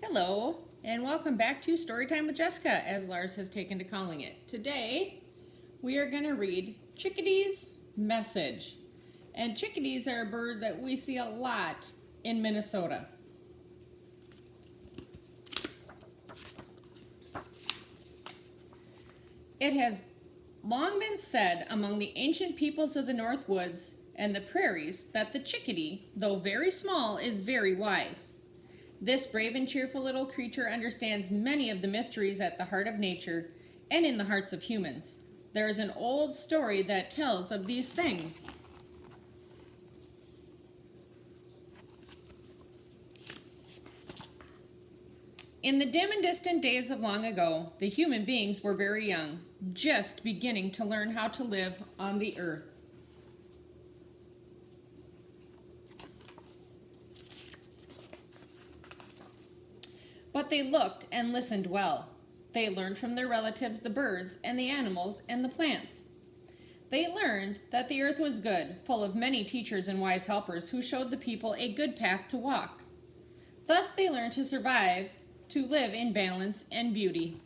Hello, and welcome back to Storytime with Jessica, as Lars has taken to calling it. Today, we are going to read Chickadees Message. And chickadees are a bird that we see a lot in Minnesota. It has long been said among the ancient peoples of the North Woods and the prairies that the chickadee, though very small, is very wise. This brave and cheerful little creature understands many of the mysteries at the heart of nature and in the hearts of humans. There is an old story that tells of these things. In the dim and distant days of long ago, the human beings were very young, just beginning to learn how to live on the earth. But they looked and listened well. They learned from their relatives, the birds and the animals and the plants. They learned that the earth was good, full of many teachers and wise helpers who showed the people a good path to walk. Thus they learned to survive, to live in balance and beauty.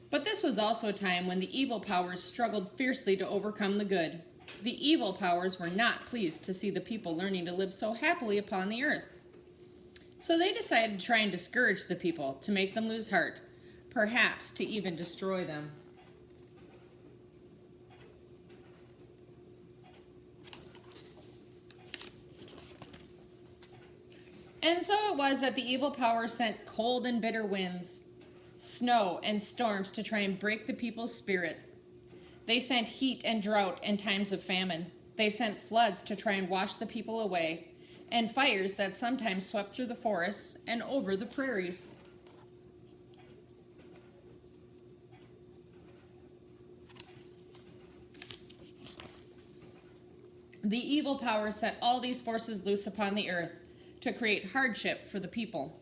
But this was also a time when the evil powers struggled fiercely to overcome the good. The evil powers were not pleased to see the people learning to live so happily upon the earth. So they decided to try and discourage the people, to make them lose heart, perhaps to even destroy them. And so it was that the evil powers sent cold and bitter winds, snow and storms to try and break the people's spirit. They sent heat and drought and times of famine. They sent floods to try and wash the people away, and fires that sometimes swept through the forests and over the prairies. The evil powers set all these forces loose upon the earth to create hardship for the people.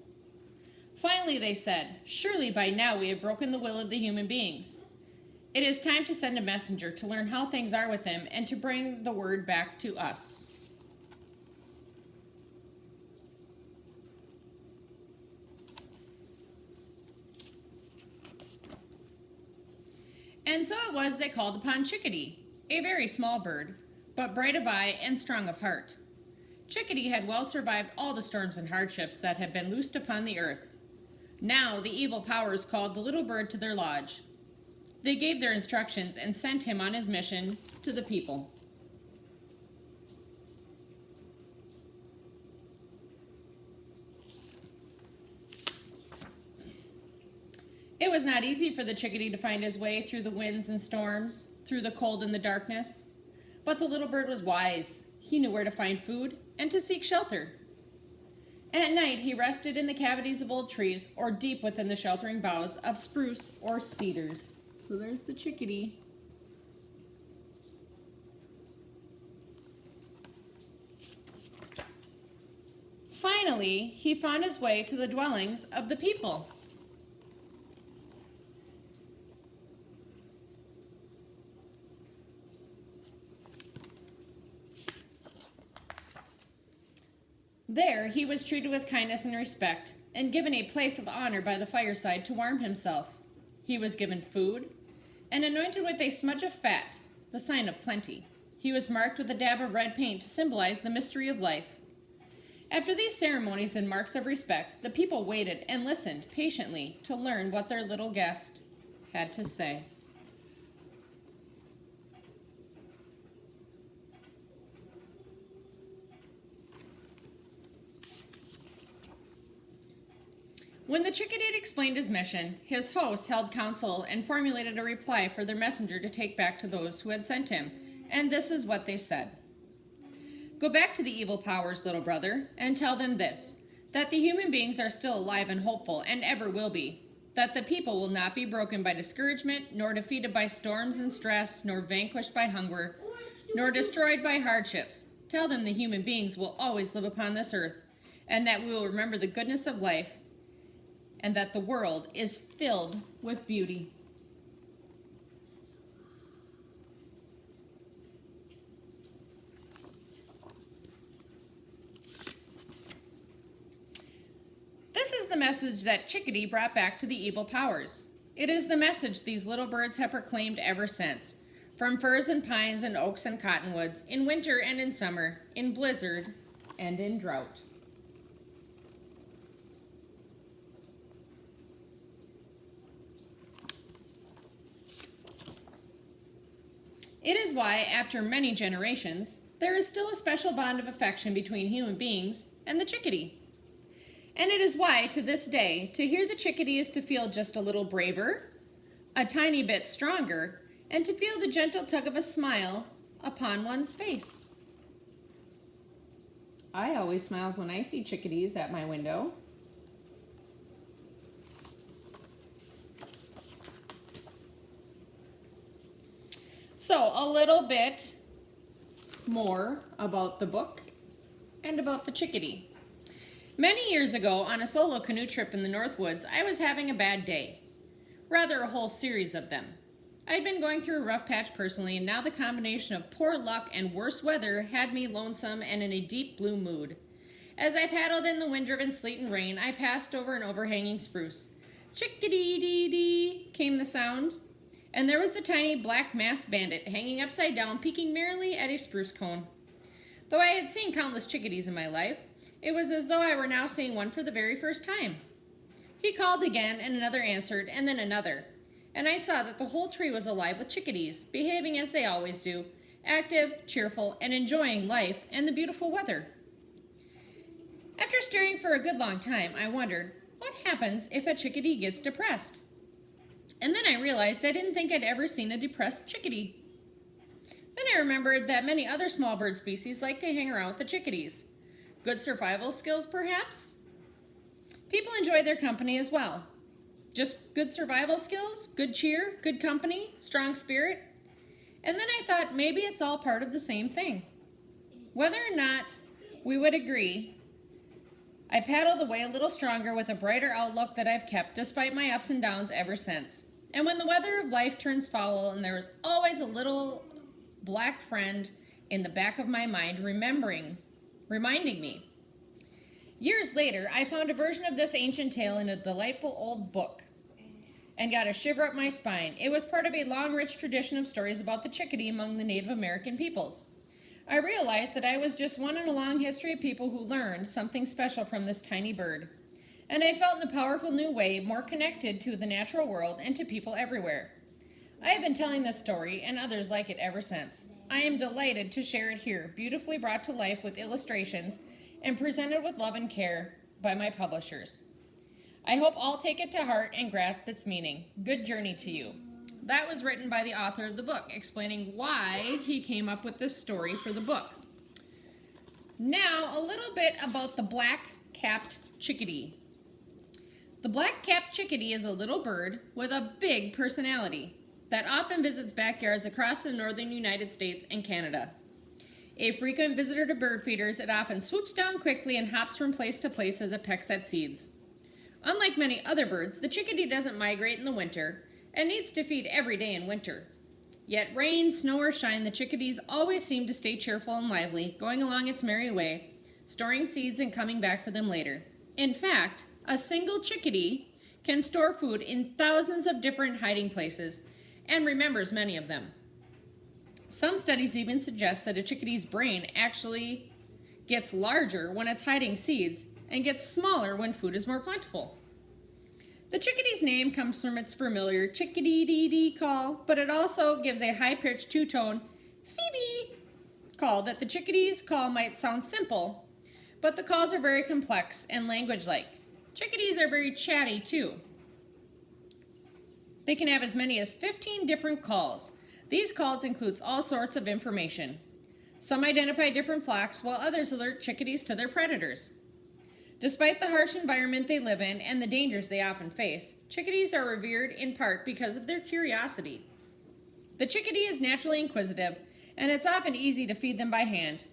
Finally, they said, "Surely by now we have broken the will of the human beings. It is time to send a messenger to learn how things are with them and to bring the word back to us." And so it was they called upon Chickadee, a very small bird, but bright of eye and strong of heart. Chickadee had well survived all the storms and hardships that had been loosed upon the earth. Now the evil powers called the little bird to their lodge. They gave their instructions and sent him on his mission to the people. It was not easy for the chickadee to find his way through the winds and storms, through the cold and the darkness. But the little bird was wise. He knew where to find food and to seek shelter. At night, he rested in the cavities of old trees or deep within the sheltering boughs of spruce or cedars. So there's the chickadee. Finally, he found his way to the dwellings of the people. There he was treated with kindness and respect, and given a place of honor by the fireside to warm himself. He was given food, and anointed with a smudge of fat, the sign of plenty. He was marked with a dab of red paint to symbolize the mystery of life. After these ceremonies and marks of respect, the people waited and listened patiently to learn what their little guest had to say. When the chickadee had explained his mission, his hosts held council and formulated a reply for their messenger to take back to those who had sent him, and this is what they said. "Go back to the evil powers, little brother, and tell them this, that the human beings are still alive and hopeful, and ever will be, that the people will not be broken by discouragement, nor defeated by storms and stress, nor vanquished by hunger, nor destroyed by hardships. Tell them the human beings will always live upon this earth, and that we will remember the goodness of life, and that the world is filled with beauty." message that Chickadee brought back to the evil powers. It is the message these little birds have proclaimed ever since, from firs and pines and oaks and cottonwoods, in winter and in summer, in blizzard and in drought. It is why, after many generations, there is still a special bond of affection between human beings and the chickadee. And it is why, to this day, to hear the chickadee is to feel just a little braver, a tiny bit stronger, and to feel the gentle tug of a smile upon one's face. I always smiles when I see chickadees at my window. So, a little bit more about the book and about the chickadee. Many years ago, on a solo canoe trip in the North Woods, I was having a bad day. Rather, a whole series of them. I'd been going through a rough patch personally, and now the combination of poor luck and worse weather had me lonesome and in a deep blue mood. As I paddled in the wind-driven sleet and rain, I passed over an overhanging spruce. Chickadee-dee-dee came the sound, and there was the tiny black masked bandit hanging upside down, peeking merrily at a spruce cone. Though I had seen countless chickadees in my life, it was as though I were now seeing one for the very first time. He called again, and another answered, and then another, and I saw that the whole tree was alive with chickadees, behaving as they always do, active, cheerful, and enjoying life and the beautiful weather. After staring for a good long time, I wondered, what happens if a chickadee gets depressed? And then I realized I didn't think I'd ever seen a depressed chickadee. Then I remembered that many other small bird species like to hang around with the chickadees. Good survival skills, perhaps? People enjoy their company as well. Just good survival skills, good cheer, good company, strong spirit. And then I thought maybe it's all part of the same thing. Whether or not we would agree, I paddled away a little stronger with a brighter outlook that I've kept despite my ups and downs ever since. And when the weather of life turns foul and there is always a little black friend in the back of my mind reminding me. Years later, I found a version of this ancient tale in a delightful old book and got a shiver up my spine. It was part of a long, rich tradition of stories about the chickadee among the Native American peoples. I realized that I was just one in a long history of people who learned something special from this tiny bird. And I felt in a powerful new way more connected to the natural world and to people everywhere. I have been telling this story and others like it ever since. I am delighted to share it here, beautifully brought to life with illustrations and presented with love and care by my publishers. I hope all take it to heart and grasp its meaning. Good journey to you. That was written by the author of the book, explaining why he came up with this story for the book. Now, a little bit about the black-capped chickadee. The black-capped chickadee is a little bird with a big personality that often visits backyards across the northern United States and Canada. A frequent visitor to bird feeders, it often swoops down quickly and hops from place to place as it pecks at seeds. Unlike many other birds, the chickadee doesn't migrate in the winter and needs to feed every day in winter. Yet rain, snow, or shine, the chickadees always seem to stay cheerful and lively, going along its merry way, storing seeds and coming back for them later. In fact, a single chickadee can store food in thousands of different hiding places and remembers many of them. Some studies even suggest that a chickadee's brain actually gets larger when it's hiding seeds and gets smaller when food is more plentiful. The chickadee's name comes from its familiar chickadee-dee-dee call, but it also gives a high-pitched two-tone phoebe call that the chickadee's call might sound simple, but the calls are very complex and language-like. Chickadees are very chatty too. They can have as many as 15 different calls. These calls include all sorts of information. Some identify different flocks, while others alert chickadees to their predators. Despite the harsh environment they live in and the dangers they often face, chickadees are revered in part because of their curiosity. The chickadee is naturally inquisitive, and it's often easy to feed them by hand.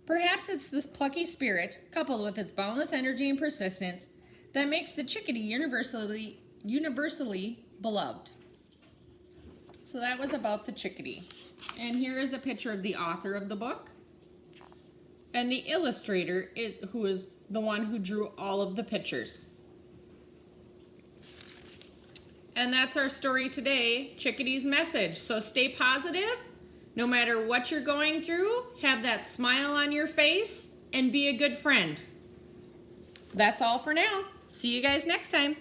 Perhaps it's this plucky spirit, coupled with its boundless energy and persistence, that makes the chickadee universally beloved. So that was about the chickadee. And here is a picture of the author of the book. And the illustrator, who is the one who drew all of the pictures. And that's our story today, Chickadees Message. So stay positive, no matter what you're going through, have that smile on your face, and be a good friend. That's all for now. See you guys next time.